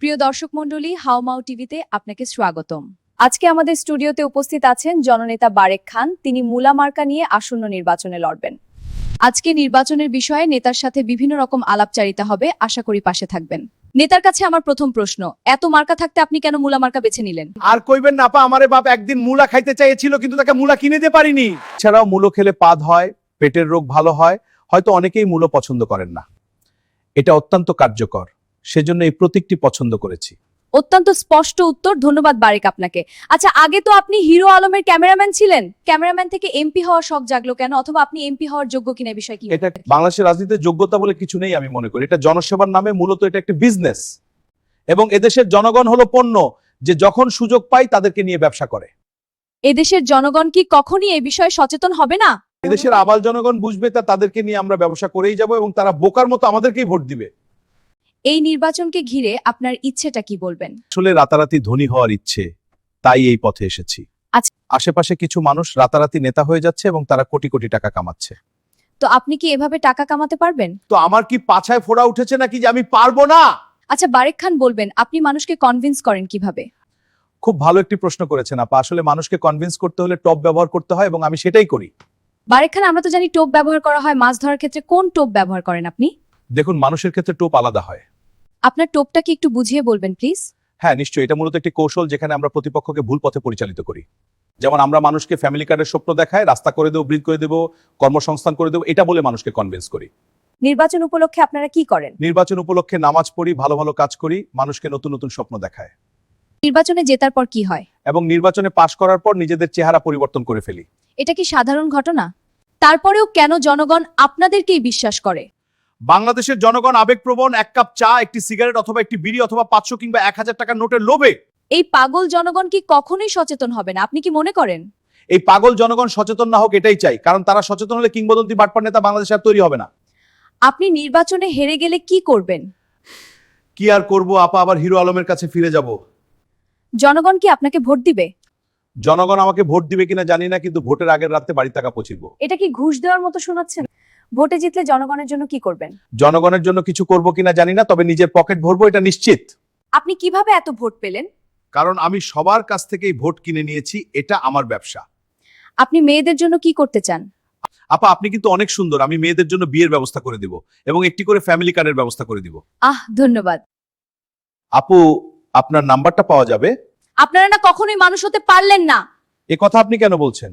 প্রিয় দর্শক মণ্ডলী, হাওমাও টিভিতে আপনাকে স্বাগতম। আজকে আমাদের স্টুডিওতে উপস্থিত আছেন জননেতা বারেক খান। তিনি মুলা মার্কা নিয়ে আসন্ন নির্বাচনে লড়বেন। আজকে নির্বাচনের বিষয়ে নেতার সাথে বিভিন্ন রকম আলাপচারিতা হবে, আশা করি পাশে থাকবেন। নেতার কাছে আমার প্রথম প্রশ্ন, এত মার্কা থাকতে আপনি কেন মুলা মার্কা বেছে নিলেন? আর কইবেন না আপা, আমারে বাপ একদিন মুলা খাইতে চাইছিল কিন্তু তাকে মুলা কিনে দিতে পারিনি। এছাড়াও মূলো খেলে পাদ হয়, পেটের রোগ ভালো হয়। হয়তো অনেকেই মূলো পছন্দ করেন না, এটা অত্যন্ত কার্যকর, সেজন্য এই প্রতীকটি পছন্দ করেছি। অত্যন্ত স্পষ্ট উত্তর, ধন্যবাদ বারেক আপনাকে। আচ্ছা, আগে তো আপনি হিরো আলমের ক্যামেরাম্যান ছিলেন। ক্যামেরাম্যান থেকে এমপি হওয়ার শখ জাগলো কেন, অথবা আপনি এমপি হওয়ার যোগ্য কিনা বিষয় কি? এটা বাংলাদেশের রাজনীতিতে যোগ্যতা বলে কিছু নেই আমি মনে করি। এটা জনসেবার নামে, মূলত এটা একটা বিজনেস, এবং এদেশের জনগণ হলো পণ্য, যে যখন সুযোগ পায় তাদেরকে নিয়ে ব্যবসা করে। এদেশের জনগণ কি কখনই এই বিষয়ে সচেতন হবে না? এদেশের আবাল জনগণ বুঝবে, তাদেরকে নিয়ে আমরা ব্যবসা করেই যাব, এবং তারা বোকার মতো আমাদেরকেই ভোট দিবে। এই নির্বাচনকে ঘিরে আপনার ইচ্ছেটা কি বলবেন? আসলে রাতারাতি ধনী হওয়ার ইচ্ছে, তাই এই পথে এসেছি। আচ্ছা। আশেপাশে কিছু মানুষ রাতারাতি নেতা হয়ে যাচ্ছে এবং তারা কোটি কোটি টাকা কামাচ্ছে। তো আপনি কি এভাবে টাকা কামাতে পারবেন? তো আমার কি পাছায় ফোড়া উঠেছে নাকি যে আমি পারবো না? আচ্ছা বারেক খান, বলবেন আপনি মানুষকে কনভিন্স করেন কিভাবে? খুব ভালো একটি প্রশ্ন করেছেন আপা। আসলে মানুষকে কনভিন্স করতে হলে টপ ব্যবহার করতে হয়, এবং আমি সেটাই করি। বারেক খান, আমরা তো জানি টোপ ব্যবহার করা হয় মাছ ধরার ক্ষেত্রে। কোন টোপ ব্যবহার করেন আপনি? দেখুন, মানুষের ক্ষেত্রে টোপ আলাদা হয়। আপনার টোপটা কি একটু বুঝিয়ে বলবেন প্লিজ? হ্যাঁ নিশ্চয়ই, এটা মূলত একটি কৌশল যেখানে আমরা প্রতিপক্ষকে ভুল পথে পরিচালিত করি। যেমন আমরা মানুষকে ফ্যামিলি কার্ডের স্বপ্ন দেখায়, রাস্তা করে দেবো, ব্রিজ করে দেবো, কর্মসংস্থান করে দেবো, এটা বলে মানুষকে কনভিন্স করি। নির্বাচন উপলক্ষে আপনারা কি করেন? নির্বাচন উপলক্ষে নামাজ পড়ি, ভালো ভালো কাজ করি, মানুষকে নতুন নতুন স্বপ্ন দেখায়। নির্বাচনে জেতার পর কি হয়? এবং নির্বাচনে পাশ করার পর নিজেদের চেহারা পরিবর্তন করে ফেলি। এটা কি সাধারণ ঘটনা? তারপরেও কেন জনগণ আপনাদেরকেই বিশ্বাস করে? বাংলাদেশের জনগণ আবেগপ্রবণ। এক কাপ চা, একটি সিগারেট অথবা একটি বিড়ি অথবা 500 কিংবা 1000 টাকার নোটের লোভে। এই পাগল জনগণ কি কখনোই সচেতন হবে না, আপনি কি মনে করেন? এই পাগল জনগণ সচেতন না হোক, এটাই চাই, কারণ তারা সচেতন হলে কিংবদন্তি বাটপার নেতা বাংলাদেশ আর তৈরি হবে না। আপনি নির্বাচনে হেরে গেলে কি করবেন? কি আর করব আপা, আবার হিরো আলমের কাছে ফিরে যাব। জনগণ কি আপনাকে ভোট দিবে? জনগণ আমাকে ভোট দিবে কিনা জানি না, কিন্তু ভোটের আগের রাতে বাড়ি টাকা পৌঁছিব। এটা কি ঘুষ দেওয়ার মতো শোনাচ্ছেন? ভোটে জিতলে জনগণের জন্য কি করবেন? জনগণের জন্য কিছু করব কিনা জানি না, তবে নিজের পকেট ভরবো, এটা নিশ্চিত। আপনি কিভাবে এত ভোট পেলেন? কারণ আমি সবার কাছ থেকেই ভোট কিনে নিয়েছি, এটা আমার ব্যবসা। আপনি মেয়েদের জন্য কি করতে চান? আপা, আপনি কিন্তু অনেক সুন্দর, আমি মেয়েদের জন্য বিয়ের ব্যবস্থা করে দিব, এবং একটি করে ফ্যামিলি কার্ডের ব্যবস্থা করে দিব। ধন্যবাদ। আপু, আপনার নাম্বারটা পাওয়া যাবে? আপনারা না কখনোই মানুষ হতে পারলেন না। এ কথা আপনি কেন বলছেন?